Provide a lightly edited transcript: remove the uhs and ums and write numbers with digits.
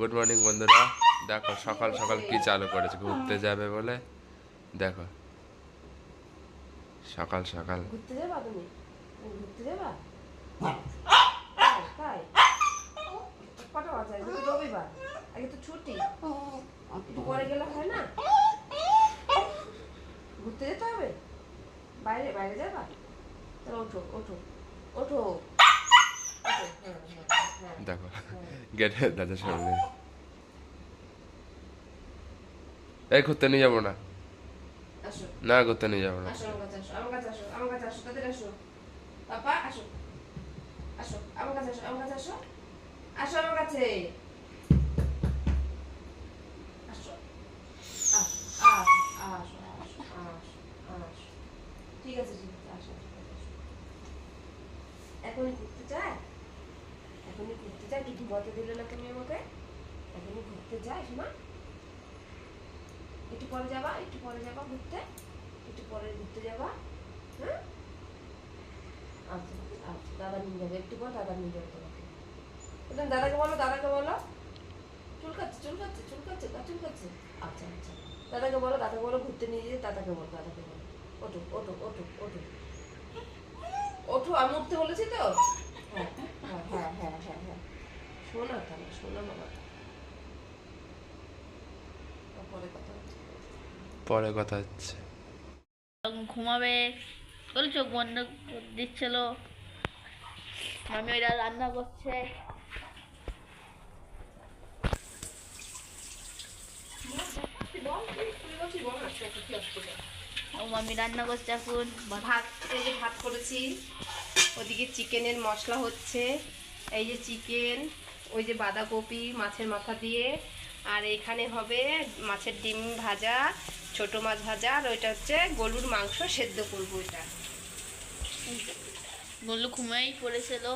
Good morning বন্ধুরা। দেখো সকাল সকাল কি চালু করেছে, ঘুরতে যাবে বলে। দেখো সকাল সকাল ঘুরতে যাবা তুমি? ঘুরতে যাবা? তাই কটা বাজে? আজকে তো রবিবার, আগে তো ছুটি, একটু পরে গেলে হয় না? ঘুরতে যেতে হবে? বাইরে বাইরে যাবা? তাহলে ওঠো ওঠো ওঠো। দেখো গেটে দাদা সামনে। এই ঘুরতে নিয়ে যাবো না, আসো না ঘুরতে নিয়ে যাবো না। আসো, আমার কাছে আসো, আমার কাছে আসো, আমার কাছে আসো, তাদের আসো। পাপা আসো, আসো আমার কাছে আসো, আমার কাছে আসো, আসো আমার কাছে আসো, আসো আসো আসো আসো। ঠিক আছে ঠিক আছে, আসো আসো। এখনই ঘুরতে চায়? এখনই ঘুরতে চায়? একটু ঘুমাতে দিলে না তুমি আমাকে? এখনই ঘুরতে যায় শোনা? একটু পরে যাবা, একটু পরে যাবা ঘুরতে, একটু পরে ঘুরতে যাবা। হ্যাঁ আচ্ছা আচ্ছা, দাদা নিয়ে যাবে, একটু পর দাদা নিয়ে যাবে তোমাকে। একদম দাদাকে বলো, দাদাকে বলো। চুলকাচ্ছে চুলকাচ্ছে চুলকাচ্ছে গা চুলকাচ্ছে। আচ্ছা আচ্ছা, দাদাকে বলো, দাদাকে বলো ঘুরতে নিয়ে যেতে, দাদাকে বলো, দাদাকে বলো। ওঠো ওঠো ওঠো ওঠো ওঠো, আমি উঠতে বলেছি তো? হ্যাঁ হ্যাঁ হ্যাঁ হ্যাঁ হ্যাঁ হ্যাঁ। শোনা তাহলে, শোনা বাবা, পরে কথা হচ্ছে। পরে কথা হচ্ছে। ঘুমাবে বলে চোখ বন্ধ করে দিচ্ছিল। মামি ওইটা রান্না করছে। ও মামি রান্না করছে এখন। ভাত, এই যে ভাত করেছি, ওদিকে চিকেনের মশলা হচ্ছে, এই যে চিকেন, ওই যে বাঁধাকপি মাছের মাথা দিয়ে, আর এখানে হবে মাছের ডিম ভাজা, ছোট মাছ ভাজা, আর ওইটা হচ্ছে গরুর মাংস সেদ্ধ করবো। এটা গলু ঘুমাই পড়েছিল।